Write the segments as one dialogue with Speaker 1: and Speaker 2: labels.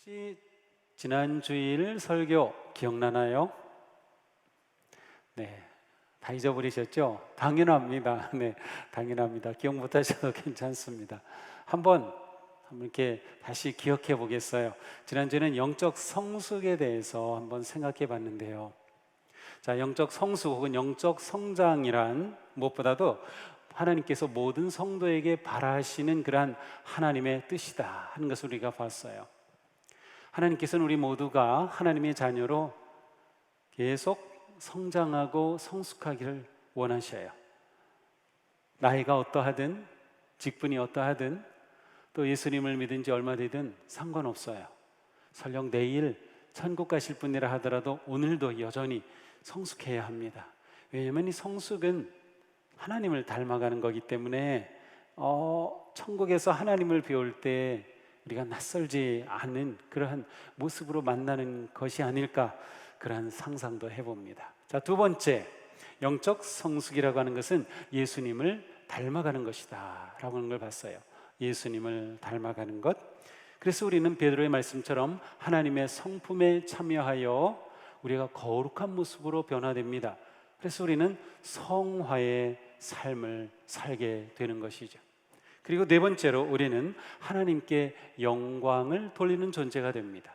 Speaker 1: 혹시 지난 주일 설교 기억나나요? 네, 다 잊어버리셨죠? 당연합니다. 네, 당연합니다. 기억 못하셔도 괜찮습니다. 한번 이렇게 다시 기억해 보겠어요. 지난주에는 영적 성숙에 대해서 한번 생각해 봤는데요. 자, 영적 성숙 혹은 영적 성장이란 무엇보다도 하나님께서 모든 성도에게 바라시는 그러한 하나님의 뜻이다 하는 것을 우리가 봤어요. 하나님께서는 우리 모두가 하나님의 자녀로 계속 성장하고 성숙하기를 원하셔요. 나이가 어떠하든, 직분이 어떠하든, 또 예수님을 믿은 지 얼마 되든 상관없어요. 설령 내일 천국 가실 분이라 하더라도 오늘도 여전히 성숙해야 합니다. 왜냐하면 이 성숙은 하나님을 닮아가는 거기 때문에 천국에서 하나님을 배울 때 우리가 낯설지 않은 그러한 모습으로 만나는 것이 아닐까, 그러한 상상도 해봅니다. 자, 두 번째, 영적 성숙이라고 하는 것은 예수님을 닮아가는 것이다 라고 하는 걸 봤어요. 예수님을 닮아가는 것. 그래서 우리는 베드로의 말씀처럼 하나님의 성품에 참여하여 우리가 거룩한 모습으로 변화됩니다. 그래서 우리는 성화의 삶을 살게 되는 것이죠. 그리고 네 번째로 우리는 하나님께 영광을 돌리는 존재가 됩니다.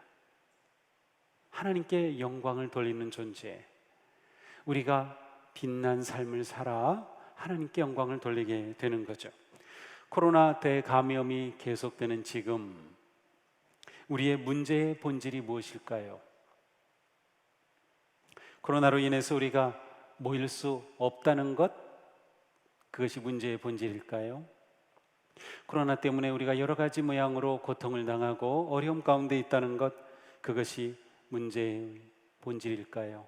Speaker 1: 하나님께 영광을 돌리는 존재. 우리가 빛난 삶을 살아 하나님께 영광을 돌리게 되는 거죠. 코로나 대감염이 계속되는 지금 우리의 문제의 본질이 무엇일까요? 코로나로 인해서 우리가 모일 수 없다는 것, 그것이 문제의 본질일까요? 코로나 때문에 우리가 여러 가지 모양으로 고통을 당하고 어려움 가운데 있다는 것, 그것이 문제의 본질일까요?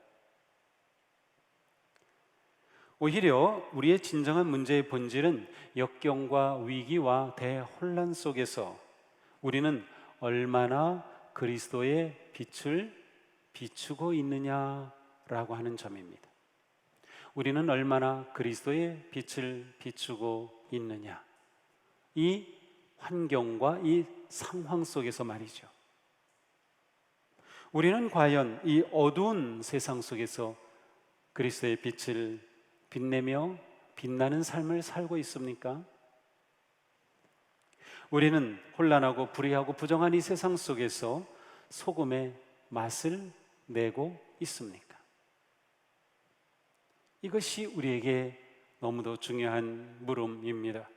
Speaker 1: 오히려 우리의 진정한 문제의 본질은 역경과 위기와 대혼란 속에서 우리는 얼마나 그리스도의 빛을 비추고 있느냐라고 하는 점입니다. 우리는 얼마나 그리스도의 빛을 비추고 있느냐, 이 환경과 이 상황 속에서 말이죠. 우리는 과연 이 어두운 세상 속에서 그리스도의 빛을 빛내며 빛나는 삶을 살고 있습니까? 우리는 혼란하고 불의하고 부정한 이 세상 속에서 소금의 맛을 내고 있습니까? 이것이 우리에게 너무도 중요한 물음입니다.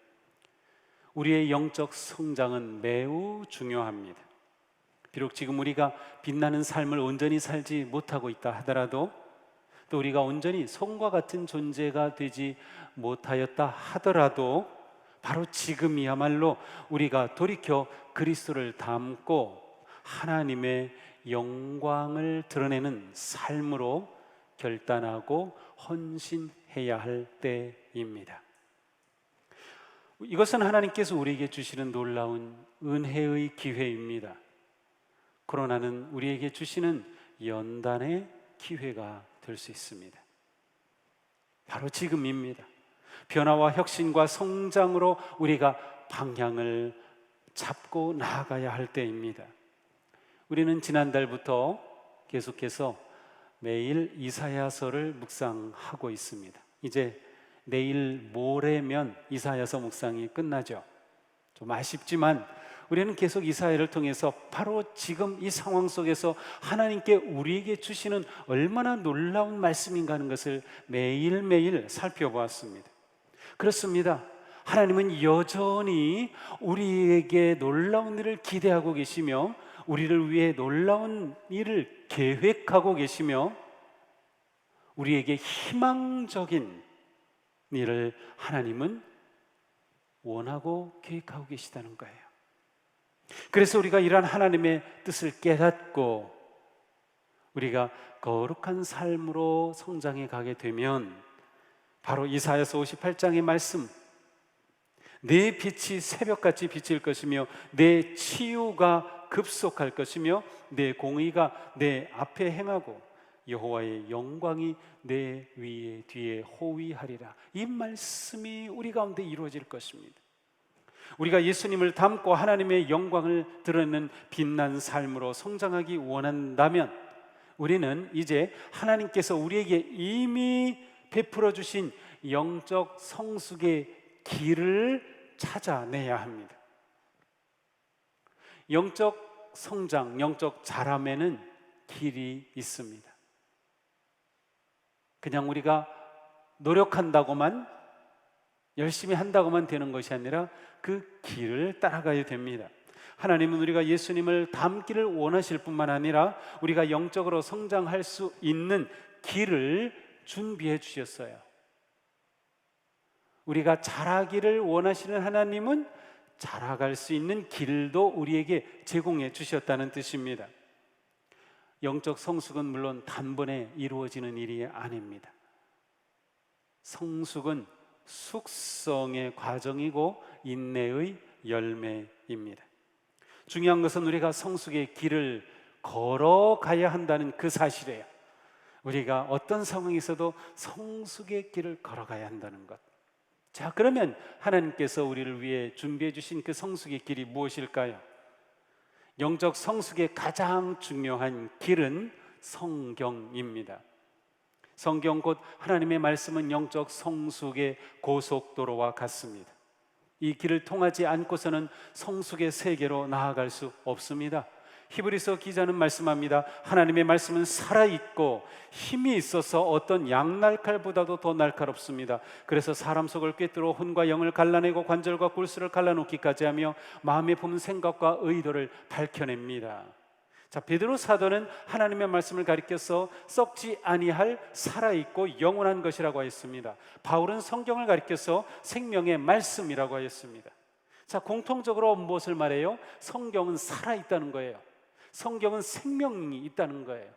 Speaker 1: 우리의 영적 성장은 매우 중요합니다. 비록 지금 우리가 빛나는 삶을 온전히 살지 못하고 있다 하더라도, 또 우리가 온전히 소금과 같은 존재가 되지 못하였다 하더라도, 바로 지금이야말로 우리가 돌이켜 그리스도를 닮고 하나님의 영광을 드러내는 삶으로 결단하고 헌신해야 할 때입니다. 이것은 하나님께서 우리에게 주시는 놀라운 은혜의 기회입니다. 코로나는 우리에게 주시는 연단의 기회가 될 수 있습니다. 바로 지금입니다. 변화와 혁신과 성장으로 우리가 방향을 잡고 나아가야 할 때입니다. 우리는 지난달부터 계속해서 매일 이사야서를 묵상하고 있습니다. 이제 내일 모레면 이사야서 묵상이 끝나죠. 좀 아쉽지만 우리는 계속 이사야를 통해서 바로 지금 이 상황 속에서 하나님께 우리에게 주시는 얼마나 놀라운 말씀인가 하는 것을 매일매일 살펴보았습니다. 그렇습니다. 하나님은 여전히 우리에게 놀라운 일을 기대하고 계시며 우리를 위해 놀라운 일을 계획하고 계시며 우리에게 희망적인 일을 하나님은 원하고 계획하고 계시다는 거예요. 그래서 우리가 이러한 하나님의 뜻을 깨닫고 우리가 거룩한 삶으로 성장해 가게 되면 바로 이사야서 58장의 말씀, 내 빛이 새벽같이 비칠 것이며 내 치유가 급속할 것이며 내 공의가 내 앞에 행하고 여호와의 영광이 내 위에 뒤에 호위하리라. 이 말씀이 우리 가운데 이루어질 것입니다. 우리가 예수님을 닮고 하나님의 영광을 드러내는 빛난 삶으로 성장하기 원한다면 우리는 이제 하나님께서 우리에게 이미 베풀어 주신 영적 성숙의 길을 찾아내야 합니다. 영적 성장, 영적 자람에는 길이 있습니다. 그냥 우리가 노력한다고만, 열심히 한다고만 되는 것이 아니라 그 길을 따라가야 됩니다. 하나님은 우리가 예수님을 닮기를 원하실 뿐만 아니라 우리가 영적으로 성장할 수 있는 길을 준비해 주셨어요. 우리가 자라기를 원하시는 하나님은 자라갈 수 있는 길도 우리에게 제공해 주셨다는 뜻입니다. 영적 성숙은 물론 단번에 이루어지는 일이 아닙니다. 성숙은 숙성의 과정이고 인내의 열매입니다. 중요한 것은 우리가 성숙의 길을 걸어가야 한다는 그 사실이에요. 우리가 어떤 상황에서도 성숙의 길을 걸어가야 한다는 것. 자, 그러면 하나님께서 우리를 위해 준비해 주신 그 성숙의 길이 무엇일까요? 영적 성숙의 가장 중요한 길은 성경입니다. 성경 곧 하나님의 말씀은 영적 성숙의 고속도로와 같습니다. 이 길을 통하지 않고서는 성숙의 세계로 나아갈 수 없습니다. 히브리서 기자는 말씀합니다. 하나님의 말씀은 살아있고 힘이 있어서 어떤 양날칼보다도 더 날카롭습니다. 그래서 사람 속을 꿰뚫어 혼과 영을 갈라내고 관절과 골수를 갈라놓기까지 하며 마음에 품은 생각과 의도를 밝혀냅니다. 자, 베드로 사도는 하나님의 말씀을 가리켜서 썩지 아니할 살아있고 영원한 것이라고 했습니다. 바울은 성경을 가리켜서 생명의 말씀이라고 하였습니다. 자, 공통적으로 무엇을 말해요? 성경은 살아있다는 거예요. 성경은 생명이 있다는 거예요.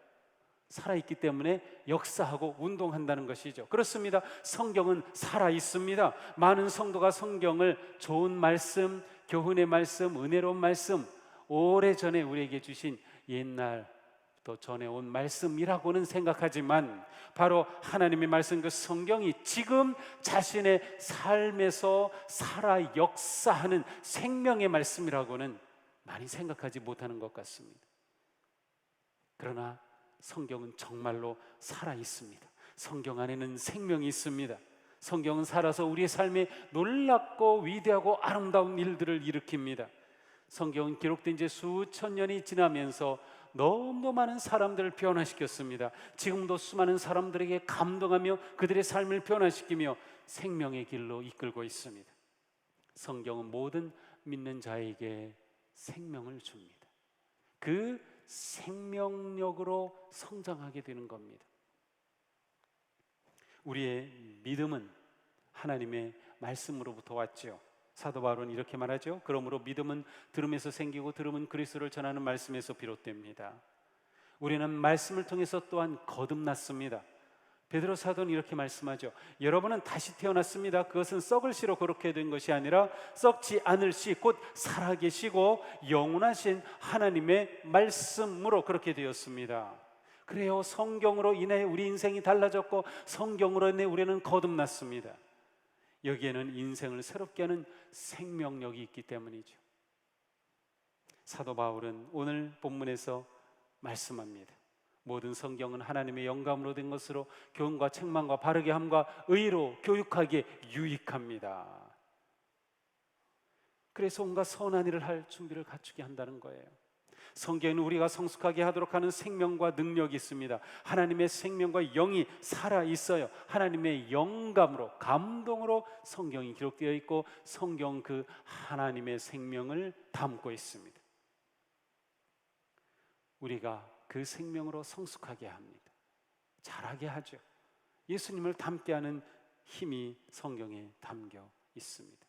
Speaker 1: 살아있기 때문에 역사하고 운동한다는 것이죠. 그렇습니다. 성경은 살아있습니다. 많은 성도가 성경을 좋은 말씀, 교훈의 말씀, 은혜로운 말씀, 오래전에 우리에게 주신 옛날 또 전해온 말씀이라고는 생각하지만 바로 하나님의 말씀, 그 성경이 지금 자신의 삶에서 살아 역사하는 생명의 말씀이라고는 많이 생각하지 못하는 것 같습니다. 그러나 성경은 정말로 살아 있습니다. 성경 안에는 생명이 있습니다. 성경은 살아서 우리의 삶에 놀랍고 위대하고 아름다운 일들을 일으킵니다. 성경은 기록된 지 수천 년이 지나면서 너무 많은 사람들을 변화시켰습니다. 지금도 수많은 사람들에게 감동하며 그들의 삶을 변화시키며 생명의 길로 이끌고 있습니다. 성경은 모든 믿는 자에게 생명을 줍니다. 그 생명력으로 성장하게 되는 겁니다. 우리의 믿음은 하나님의 말씀으로부터 왔죠. 사도 바울은 이렇게 말하죠. 그러므로 믿음은 들음에서 생기고 들음은 그리스도를 전하는 말씀에서 비롯됩니다. 우리는 말씀을 통해서 또한 거듭났습니다. 베드로 사도는 이렇게 말씀하죠. 여러분은 다시 태어났습니다. 그것은 썩을 씨로 그렇게 된 것이 아니라 썩지 않을 씨, 곧 살아계시고 영원하신 하나님의 말씀으로 그렇게 되었습니다. 그래요. 성경으로 인해 우리 인생이 달라졌고 성경으로 인해 우리는 거듭났습니다. 여기에는 인생을 새롭게 하는 생명력이 있기 때문이죠. 사도 바울은 오늘 본문에서 말씀합니다. 모든 성경은 하나님의 영감으로 된 것으로 교훈과 책망과 바르게 함과 의로 교육하기에 유익합니다. 그래서 온갖 선한 일을 할 준비를 갖추게 한다는 거예요. 성경에는 우리가 성숙하게 하도록 하는 생명과 능력이 있습니다. 하나님의 생명과 영이 살아있어요. 하나님의 영감으로, 감동으로 성경이 기록되어 있고 성경 그 하나님의 생명을 담고 있습니다. 우리가 그 생명으로 성숙하게 합니다. 자라게 하죠. 예수님을 닮게 하는 힘이 성경에 담겨 있습니다.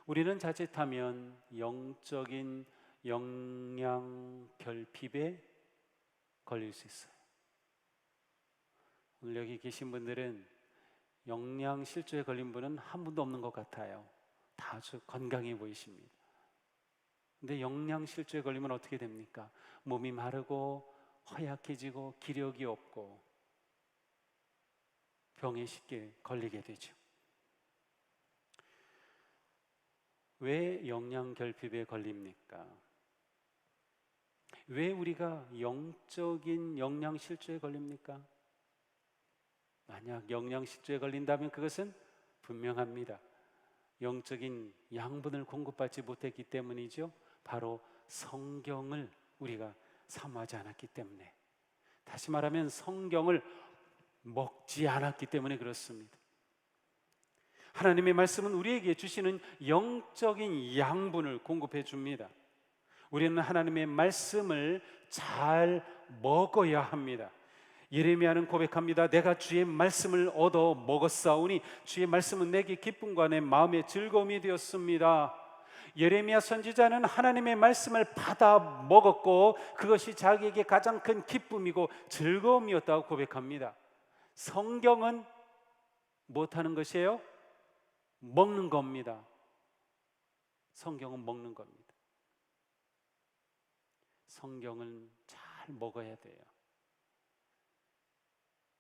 Speaker 1: 우리는 자칫하면 영적인 영양 결핍에 걸릴 수 있어요. 오늘 여기 계신 분들은 영양 실조에 걸린 분은 한 분도 없는 것 같아요. 다 아주 건강해 보이십니다. 근데 영양 실조에 걸리면 어떻게 됩니까? 몸이 마르고 허약해지고 기력이 없고 병에 쉽게 걸리게 되죠. 왜 영양 결핍에 걸립니까? 왜 우리가 영적인 영양 실조에 걸립니까? 만약 영양 실조에 걸린다면 그것은 분명합니다. 영적인 양분을 공급받지 못했기 때문이죠. 바로 성경을 우리가 사모하지 않았기 때문에, 다시 말하면 성경을 먹지 않았기 때문에 그렇습니다. 하나님의 말씀은 우리에게 주시는 영적인 양분을 공급해 줍니다. 우리는 하나님의 말씀을 잘 먹어야 합니다. 예레미야는 고백합니다. 내가 주의 말씀을 얻어 먹었사오니 주의 말씀은 내게 기쁨과 내 마음의 즐거움이 되었습니다. 예레미야 선지자는 하나님의 말씀을 받아 먹었고 그것이 자기에게 가장 큰 기쁨이고 즐거움이었다고 고백합니다. 성경은 못하는 것이에요? 먹는 겁니다. 성경은 먹는 겁니다. 성경은 잘 먹어야 돼요.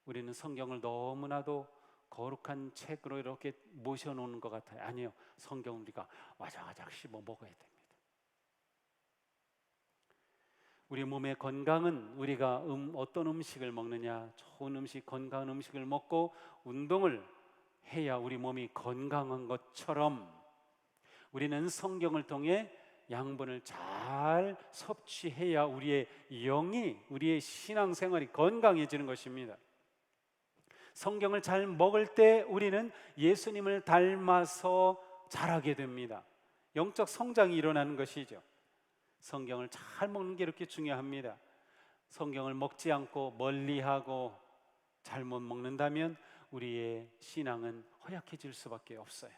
Speaker 1: 우리는 성경을 너무나도 거룩한 책으로 이렇게 모셔놓는 것 같아요. 아니요, 성경은 우리가 와작와작 씹어 먹어야 됩니다. 우리 몸의 건강은 우리가 어떤 음식을 먹느냐, 좋은 음식, 건강한 음식을 먹고 운동을 해야 우리 몸이 건강한 것처럼 우리는 성경을 통해 양분을 잘 섭취해야 우리의 영이, 우리의 신앙생활이 건강해지는 것입니다. 성경을 잘 먹을 때 우리는 예수님을 닮아서 자라게 됩니다. 영적 성장이 일어나는 것이죠. 성경을 잘 먹는 게 이렇게 중요합니다. 성경을 먹지 않고 멀리하고 잘못 먹는다면 우리의 신앙은 허약해질 수밖에 없어요.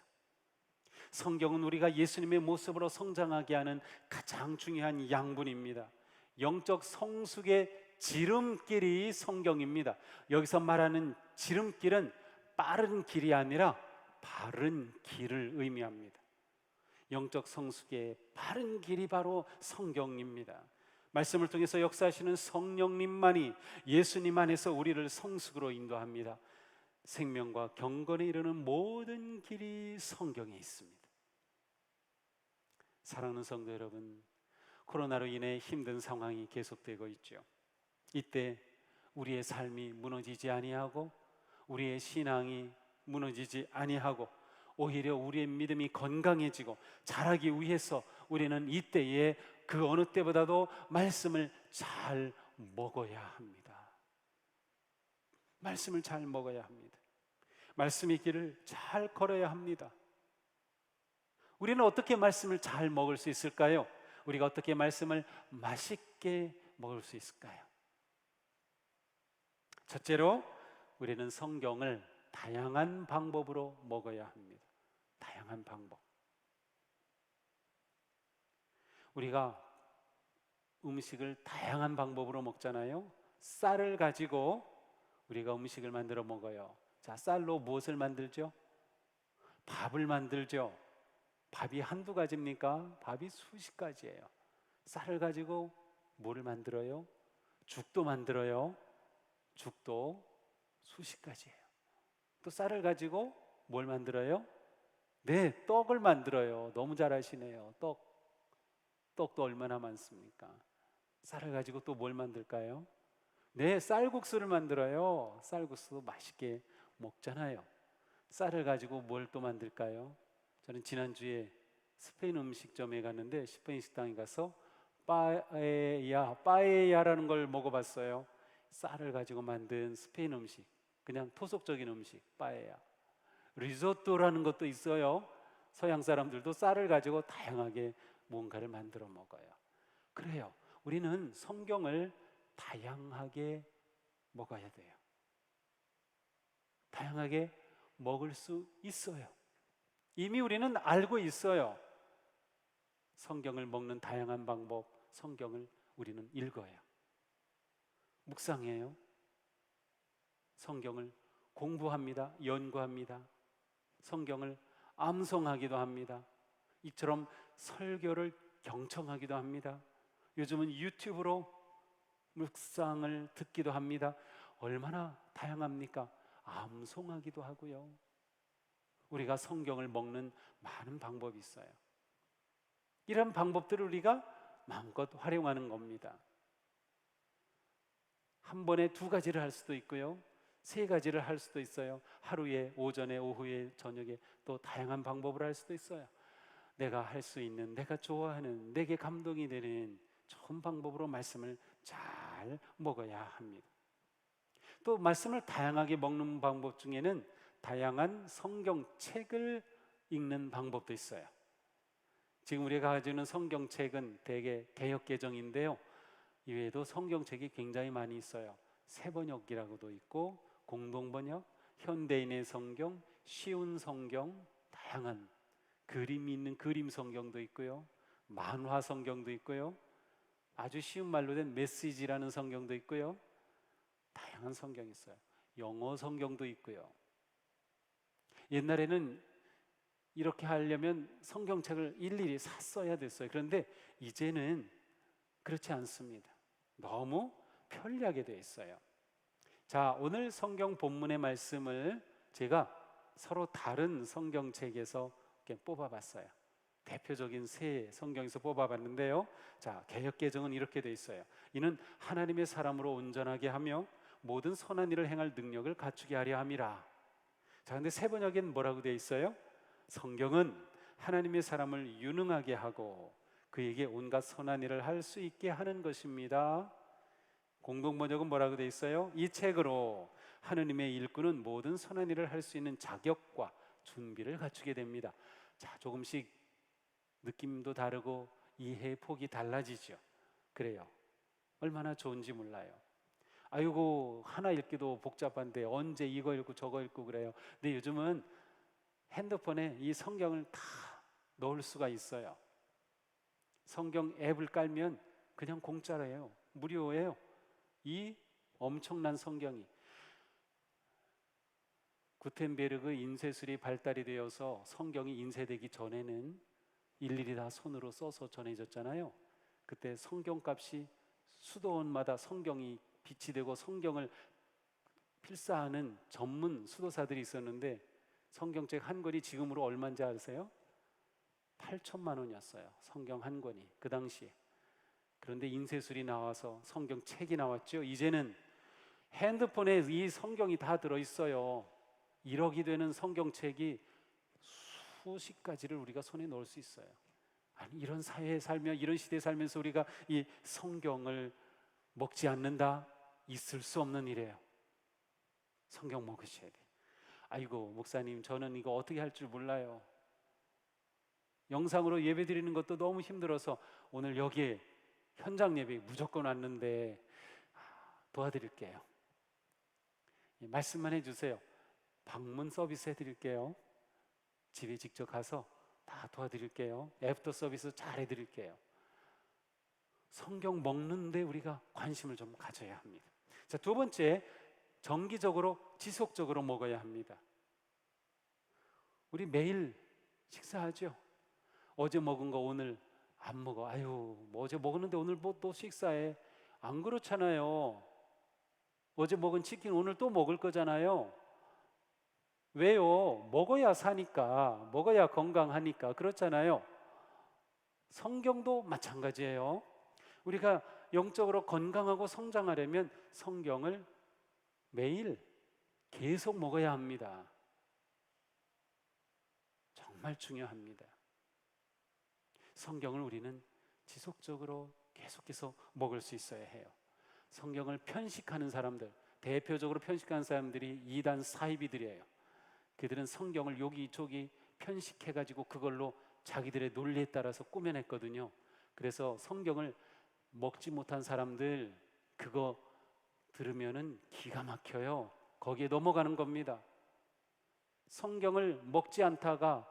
Speaker 1: 성경은 우리가 예수님의 모습으로 성장하게 하는 가장 중요한 양분입니다. 영적 성숙의 지름길이 성경입니다. 여기서 말하는 지름길은 빠른 길이 아니라 바른 길을 의미합니다. 영적 성숙의 바른 길이 바로 성경입니다. 말씀을 통해서 역사하시는 성령님만이, 예수님 안에서 우리를 성숙으로 인도합니다. 생명과 경건에 이르는 모든 길이 성경에 있습니다. 사랑하는 성도 여러분, 코로나로 인해 힘든 상황이 계속되고 있죠. 이때 우리의 삶이 무너지지 아니하고 우리의 신앙이 무너지지 아니하고 오히려 우리의 믿음이 건강해지고 자라기 위해서 우리는 이때에 그 어느 때보다도 말씀을 잘 먹어야 합니다. 말씀을 잘 먹어야 합니다. 말씀의 길을 잘 걸어야 합니다. 우리는 어떻게 말씀을 잘 먹을 수 있을까요? 우리가 어떻게 말씀을 맛있게 먹을 수 있을까요? 첫째로 우리는 성경을 다양한 방법으로 먹어야 합니다. 다양한 방법. 우리가 음식을 다양한 방법으로 먹잖아요. 쌀을 가지고 우리가 음식을 만들어 먹어요. 자, 쌀로 무엇을 만들죠? 밥을 만들죠. 밥이 한두 가지입니까? 밥이 수십 가지예요. 쌀을 가지고 뭐를 만들어요? 죽도 만들어요. 죽도 수십 가지예요. 또 쌀을 가지고 뭘 만들어요? 네, 떡을 만들어요. 너무 잘 아시네요. 떡도 얼마나 많습니까? 쌀을 가지고 또 뭘 만들까요? 네, 쌀국수를 만들어요. 쌀국수 맛있게 먹잖아요. 쌀을 가지고 뭘 또 만들까요? 저는 지난주에 스페인 음식점에 갔는데 스페인 식당에 가서 빠에야라는 걸 먹어봤어요. 쌀을 가지고 만든 스페인 음식, 그냥 토속적인 음식, 빠에야. 리조또라는 것도 있어요. 서양 사람들도 쌀을 가지고 다양하게 뭔가를 만들어 먹어요. 그래요. 우리는 성경을 다양하게 먹어야 돼요. 다양하게 먹을 수 있어요. 이미 우리는 알고 있어요. 성경을 먹는 다양한 방법, 성경을 우리는 읽어요. 묵상해요. 성경을 공부합니다. 연구합니다. 성경을 암송하기도 합니다. 이처럼 설교를 경청하기도 합니다. 요즘은 유튜브로 묵상을 듣기도 합니다. 얼마나 다양합니까? 암송하기도 하고요. 우리가 성경을 먹는 많은 방법이 있어요. 이런 방법들을 우리가 마음껏 활용하는 겁니다. 한 번에 두 가지를 할 수도 있고요, 세 가지를 할 수도 있어요. 하루에, 오전에, 오후에, 저녁에 또 다양한 방법을 할 수도 있어요. 내가 할 수 있는, 내가 좋아하는, 내게 감동이 되는 좋은 방법으로 말씀을 잘 먹어야 합니다. 또 말씀을 다양하게 먹는 방법 중에는 다양한 성경책을 읽는 방법도 있어요. 지금 우리가 가지고 있는 성경책은 대개 개역개정인데요, 이외에도 성경책이 굉장히 많이 있어요. 새번역이라고도 있고, 공동번역, 현대인의 성경, 쉬운 성경, 다양한 그림이 있는 그림 성경도 있고요, 만화 성경도 있고요, 아주 쉬운 말로 된 메시지라는 성경도 있고요, 다양한 성경이 있어요. 영어 성경도 있고요. 옛날에는 이렇게 하려면 성경책을 일일이 샀어야 됐어요. 그런데 이제는 그렇지 않습니다. 너무 편리하게 되어 있어요. 자, 오늘 성경 본문의 말씀을 제가 서로 다른 성경책에서 이렇게 뽑아봤어요. 대표적인 세 성경에서 뽑아봤는데요, 자, 개역개정은 이렇게 되어 있어요. 이는 하나님의 사람으로 온전하게 하며 모든 선한 일을 행할 능력을 갖추게 하려 함이라. 자, 근데 세 번역엔 뭐라고 되어 있어요? 성경은 하나님의 사람을 유능하게 하고 그에게 온갖 선한 일을 할 수 있게 하는 것입니다. 공동번역은 뭐라고 되어 있어요? 이 책으로 하느님의 일꾼은 모든 선한 일을 할 수 있는 자격과 준비를 갖추게 됩니다. 자, 조금씩 느낌도 다르고 이해의 폭이 달라지죠. 그래요. 얼마나 좋은지 몰라요. 아이고, 하나 읽기도 복잡한데 언제 이거 읽고 저거 읽고 그래요. 근데 요즘은 핸드폰에 이 성경을 다 넣을 수가 있어요. 성경 앱을 깔면 그냥 공짜예요. 무료예요. 이 엄청난 성경이, 구텐베르그 인쇄술이 발달이 되어서 성경이 인쇄되기 전에는 일일이 다 손으로 써서 전해졌잖아요. 그때 성경값이 수도원마다 성경이 비치되고 성경을 필사하는 전문 수도사들이 있었는데, 성경책 한 권이 지금으로 얼마인지 아세요? 8천만 원이었어요. 성경 한 권이 그 당시에. 그런데 인쇄술이 나와서 성경책이 나왔죠. 이제는 핸드폰에 이 성경이 다 들어있어요. 1억이 되는 성경책이 수십 가지를 우리가 손에 넣을 수 있어요. 아니, 이런 사회에 살며 이런 시대에 살면서 우리가 이 성경을 먹지 않는다? 있을 수 없는 일이에요. 성경 먹으셔야 돼요. 아이고, 목사님, 저는 이거 어떻게 할 줄 몰라요. 영상으로 예배 드리는 것도 너무 힘들어서 오늘 여기에 현장 예배 무조건 왔는데 도와드릴게요. 말씀만 해주세요. 방문 서비스 해드릴게요. 집에 직접 가서 다 도와드릴게요. 애프터 서비스 잘 해드릴게요. 성경 먹는데 우리가 관심을 좀 가져야 합니다. 자, 두 번째, 정기적으로 지속적으로 먹어야 합니다. 우리 매일 식사하죠. 어제 먹은 거 오늘 안 먹어. 아유, 뭐 어제 먹었는데 오늘 뭐 또 식사해. 안 그렇잖아요. 어제 먹은 치킨 오늘 또 먹을 거잖아요. 왜요? 먹어야 사니까, 먹어야 건강하니까. 그렇잖아요. 성경도 마찬가지예요. 우리가 영적으로 건강하고 성장하려면 성경을 매일 계속 먹어야 합니다. 정말 중요합니다. 성경을 우리는 지속적으로 계속해서 먹을 수 있어야 해요. 성경을 편식하는 사람들, 대표적으로 편식하는 사람들이 이단 사이비들이에요. 그들은 성경을 여기저기 편식해가지고 그걸로 자기들의 논리에 따라서 꾸며냈거든요. 그래서 성경을 먹지 못한 사람들, 그거 들으면은 기가 막혀요. 거기에 넘어가는 겁니다. 성경을 먹지 않다가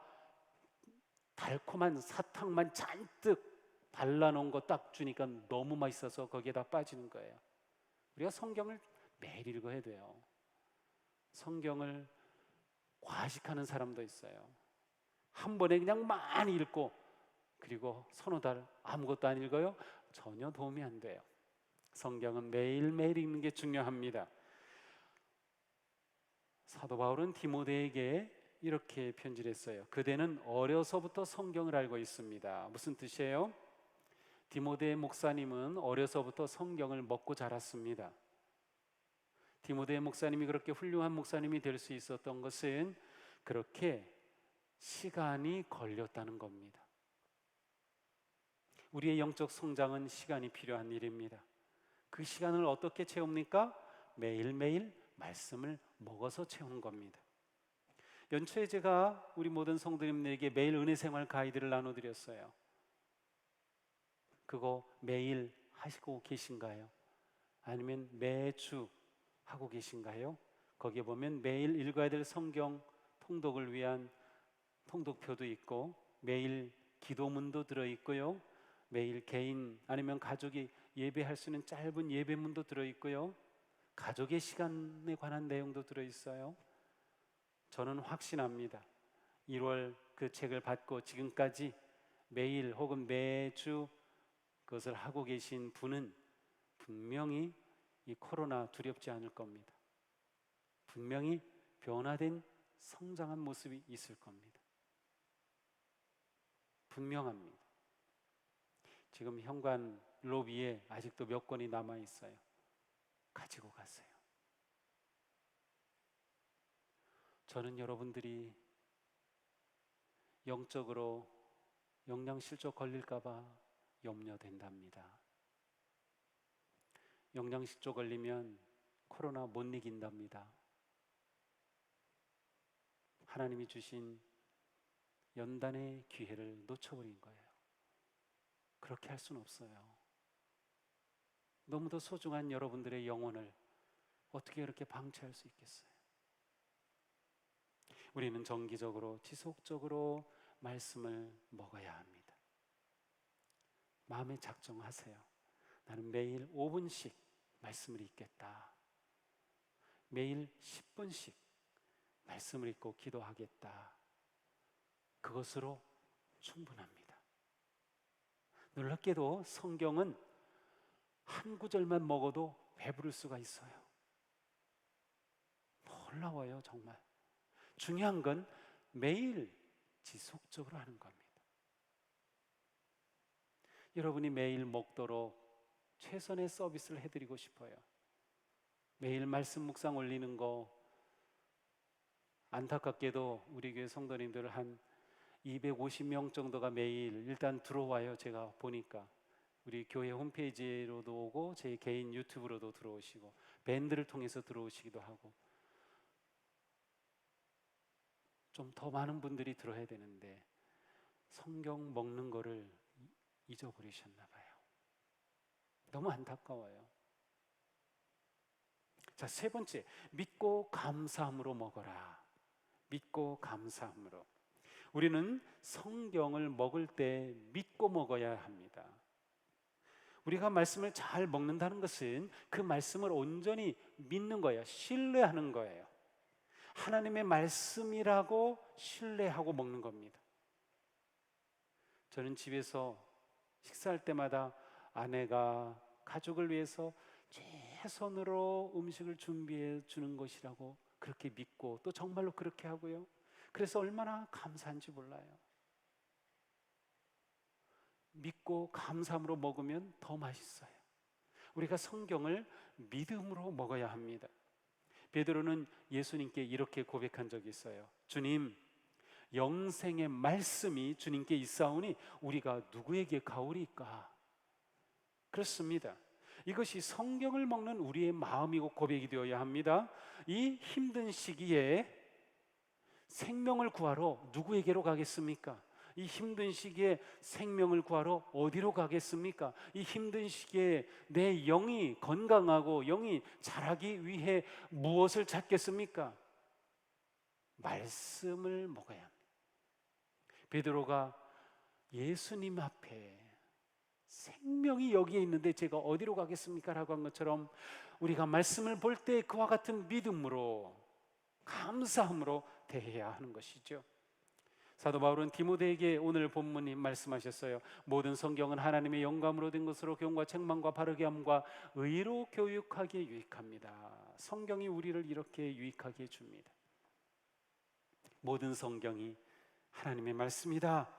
Speaker 1: 달콤한 사탕만 잔뜩 발라놓은 거 딱 주니까 너무 맛있어서 거기에다 빠지는 거예요. 우리가 성경을 매일 읽어야 돼요. 성경을 과식하는 사람도 있어요. 한 번에 그냥 많이 읽고 그리고 서너 달 아무것도 안 읽어요? 전혀 도움이 안 돼요. 성경은 매일매일 읽는 게 중요합니다. 사도 바울은 디모데에게 이렇게 편지를 했어요. 그대는 어려서부터 성경을 알고 있습니다. 무슨 뜻이에요? 디모데 목사님은 어려서부터 성경을 먹고 자랐습니다. 디모데 목사님이 그렇게 훌륭한 목사님이 될 수 있었던 것은 그렇게 시간이 걸렸다는 겁니다. 우리의 영적 성장은 시간이 필요한 일입니다. 그 시간을 어떻게 채웁니까? 매일매일 말씀을 먹어서 채우는 겁니다. 연초에 제가 우리 모든 성도님들에게 매일 은혜생활 가이드를 나눠드렸어요. 그거 매일 하시고 계신가요? 아니면 매주 하고 계신가요? 거기에 보면 매일 읽어야 될 성경 통독을 위한 통독표도 있고 매일 기도문도 들어있고요, 매일 개인 아니면 가족이 예배할 수 있는 짧은 예배문도 들어있고요, 가족의 시간에 관한 내용도 들어있어요. 저는 확신합니다. 1월 그 책을 받고 지금까지 매일 혹은 매주 그것을 하고 계신 분은 분명히 이 코로나 두렵지 않을 겁니다. 분명히 변화된 성장한 모습이 있을 겁니다. 분명합니다. 지금 현관 로비에 아직도 몇 권이 남아 있어요. 가지고 가세요. 저는 여러분들이 영적으로 영양실조 걸릴까 봐 염려된답니다. 영양실조 걸리면 코로나 못 이긴답니다. 하나님이 주신 연단의 기회를 놓쳐버린 거예요. 그렇게 할 수는 없어요. 너무도 소중한 여러분들의 영혼을 어떻게 그렇게 방치할 수 있겠어요? 우리는 정기적으로 지속적으로 말씀을 먹어야 합니다. 마음에 작정하세요. 나는 매일 5분씩 말씀을 읽겠다. 매일 10분씩 말씀을 읽고 기도하겠다. 그것으로 충분합니다. 놀랍게도 성경은 한 구절만 먹어도 배부를 수가 있어요. 놀라워요, 정말. 중요한 건 매일 지속적으로 하는 겁니다. 여러분이 매일 먹도록 최선의 서비스를 해드리고 싶어요. 매일 말씀 묵상 올리는 거, 안타깝게도 우리 교회 성도님들 한 250명 정도가 매일 일단 들어와요. 제가 보니까 우리 교회 홈페이지로도 오고 제 개인 유튜브로도 들어오시고 밴드를 통해서 들어오시기도 하고, 좀 더 많은 분들이 들어야 되는데 성경 먹는 거를 잊어버리셨나 봐요. 너무 안타까워요. 자, 세 번째, 믿고 감사함으로 먹어라. 믿고 감사함으로. 우리는 성경을 먹을 때 믿고 먹어야 합니다. 우리가 말씀을 잘 먹는다는 것은 그 말씀을 온전히 믿는 거예요. 신뢰하는 거예요. 하나님의 말씀이라고 신뢰하고 먹는 겁니다. 저는 집에서 식사할 때마다 아내가 가족을 위해서 최선으로 음식을 준비해 주는 것이라고 그렇게 믿고 또 정말로 그렇게 하고요. 그래서 얼마나 감사한지 몰라요. 믿고 감사함으로 먹으면 더 맛있어요. 우리가 성경을 믿음으로 먹어야 합니다. 베드로는 예수님께 이렇게 고백한 적이 있어요. 주님, 영생의 말씀이 주님께 있사오니 우리가 누구에게 가오리까? 그렇습니다. 이것이 성경을 먹는 우리의 마음이고 고백이 되어야 합니다. 이 힘든 시기에 생명을 구하러 누구에게로 가겠습니까? 이 힘든 시기에 생명을 구하러 어디로 가겠습니까? 이 힘든 시기에 내 영이 건강하고 영이 자라기 위해 무엇을 찾겠습니까? 말씀을 먹어야 합니다. 베드로가 예수님 앞에 생명이 여기에 있는데 제가 어디로 가겠습니까? 라고 한 것처럼 우리가 말씀을 볼 때 그와 같은 믿음으로 감사함으로 대해야 하는 것이죠. 사도 바울은 디모데에게 오늘 본문이 말씀하셨어요. 모든 성경은 하나님의 영감으로 된 것으로 교훈과 책망과 바르게 함과 의로 교육하기에 유익합니다. 성경이 우리를 이렇게 유익하게 해줍니다. 모든 성경이 하나님의 말씀이다,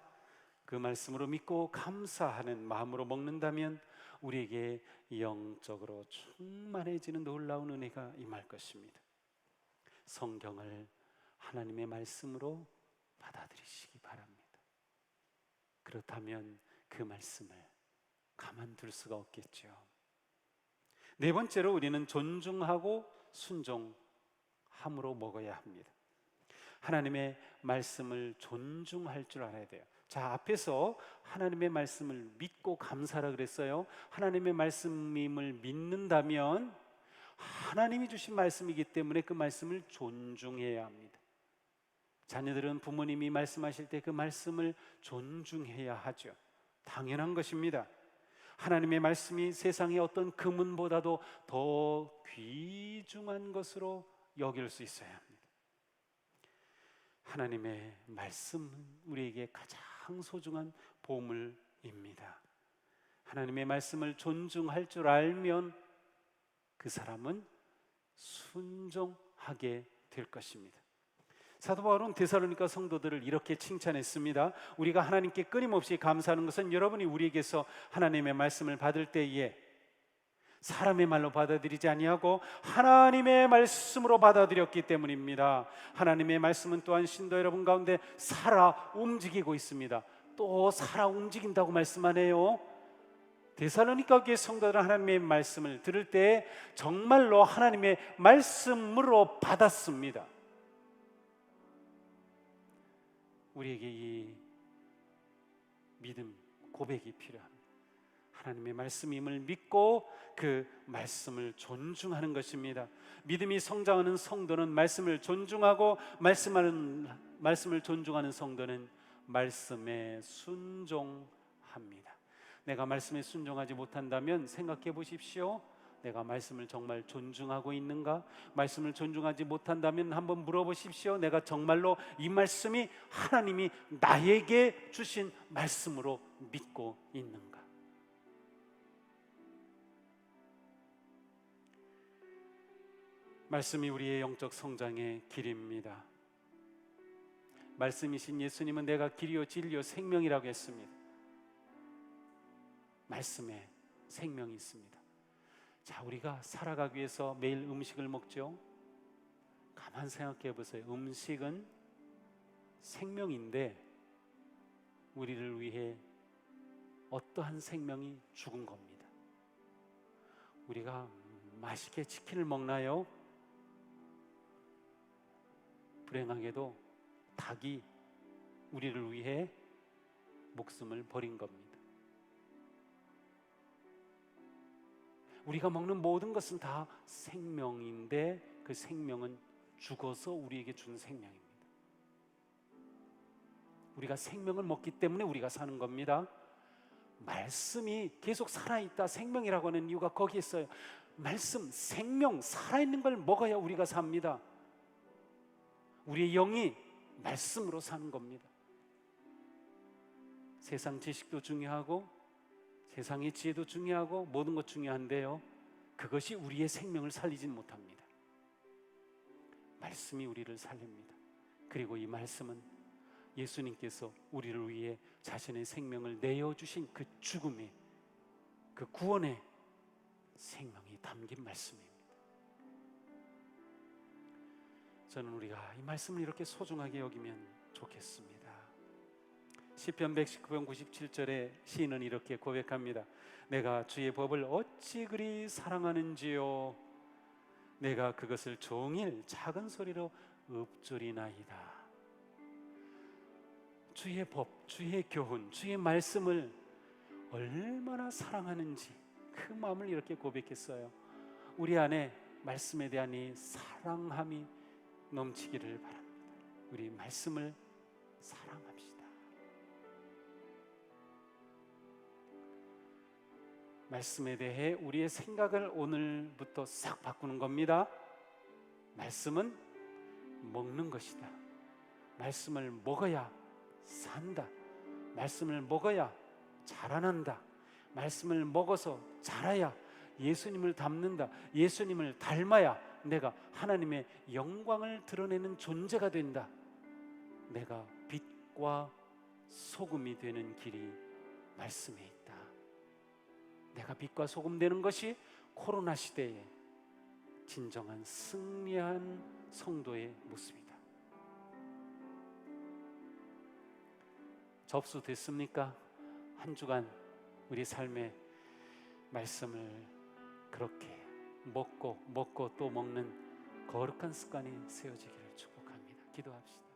Speaker 1: 그 말씀으로 믿고 감사하는 마음으로 먹는다면 우리에게 영적으로 충만해지는 놀라운 은혜가 임할 것입니다. 성경을 하나님의 말씀으로 받아들이시기 바랍니다. 그렇다면 그 말씀을 가만둘 수가 없겠죠. 네 번째로 우리는 존중하고 순종함으로 먹어야 합니다. 하나님의 말씀을 존중할 줄 알아야 돼요. 자, 앞에서 하나님의 말씀을 믿고 감사라 그랬어요. 하나님의 말씀임을 믿는다면 하나님이 주신 말씀이기 때문에 그 말씀을 존중해야 합니다. 자녀들은 부모님이 말씀하실 때 그 말씀을 존중해야 하죠. 당연한 것입니다. 하나님의 말씀이 세상의 어떤 금은보다도 더 귀중한 것으로 여길 수 있어야 합니다. 하나님의 말씀은 우리에게 가장 소중한 보물입니다. 하나님의 말씀을 존중할 줄 알면 그 사람은 순종하게 될 것입니다. 사도 바울은 데살로니가 성도들을 이렇게 칭찬했습니다. 우리가 하나님께 끊임없이 감사하는 것은 여러분이 우리에게서 하나님의 말씀을 받을 때에 사람의 말로 받아들이지 아니하고 하나님의 말씀으로 받아들였기 때문입니다. 하나님의 말씀은 또한 신도 여러분 가운데 살아 움직이고 있습니다. 또 살아 움직인다고 말씀하네요. 데살로니가 교회 성도들은 하나님의 말씀을 들을 때 정말로 하나님의 말씀으로 받았습니다. 우리에게 이 믿음 고백이 필요합니다. 하나님의 말씀임을 믿고 그 말씀을 존중하는 것입니다. 믿음이 성장하는 성도는 말씀을 존중하고 말씀을 존중하는 성도는 말씀에 순종합니다. 내가 말씀에 순종하지 못한다면 생각해 보십시오. 내가 말씀을 정말 존중하고 있는가? 말씀을 존중하지 못한다면 한번 물어보십시오. 내가 정말로 이 말씀이 하나님이 나에게 주신 말씀으로 믿고 있는가? 말씀이 우리의 영적 성장의 길입니다. 말씀이신 예수님은 내가 길이요 진리요 생명이라고 했습니다. 말씀에 생명이 있습니다. 자, 우리가 살아가기 위해서 매일 음식을 먹죠. 가만 생각해 보세요. 음식은 생명인데 우리를 위해 어떠한 생명이 죽은 겁니다. 우리가 맛있게 치킨을 먹나요? 불행하게도 닭이 우리를 위해 목숨을 버린 겁니다. 우리가 먹는 모든 것은 다 생명인데 그 생명은 죽어서 우리에게 준 생명입니다. 우리가 생명을 먹기 때문에 우리가 사는 겁니다. 말씀이 계속 살아있다, 생명이라고 하는 이유가 거기에 있어요. 말씀, 생명, 살아있는 걸 먹어야 우리가 삽니다. 우리의 영이 말씀으로 사는 겁니다. 세상 지식도 중요하고 세상의 지혜도 중요하고 모든 것 중요한데요, 그것이 우리의 생명을 살리진 못합니다. 말씀이 우리를 살립니다. 그리고 이 말씀은 예수님께서 우리를 위해 자신의 생명을 내어주신 그 죽음의, 그 구원의 생명이 담긴 말씀입니다. 저는 우리가 이 말씀을 이렇게 소중하게 여기면 좋겠습니다. 시편 119편 97절에 시인은 이렇게 고백합니다. 내가 주의 법을 어찌 그리 사랑하는지요. 내가 그것을 종일 작은 소리로 읊조리나이다. 주의 법, 주의 교훈, 주의 말씀을 얼마나 사랑하는지 그 마음을 이렇게 고백했어요. 우리 안에 말씀에 대한 이 사랑함이 넘치기를 바랍니다. 우리 말씀을 사랑합시다. 말씀에 대해 우리의 생각을 오늘부터 싹 바꾸는 겁니다. 말씀은 먹는 것이다. 말씀을 먹어야 산다. 말씀을 먹어야 자라난다. 말씀을 먹어서 자라야 예수님을 닮는다. 예수님을 닮아야 내가 하나님의 영광을 드러내는 존재가 된다. 내가 빛과 소금이 되는 길이 말씀에 있다. 내가 빛과 소금 되는 것이 코로나 시대에 진정한 승리한 성도의 모습이다. 접수됐습니까? 한 주간 우리 삶의 말씀을 그렇게 먹고 또 먹는 거룩한 습관이 세워지기를 축복합니다. 기도합시다.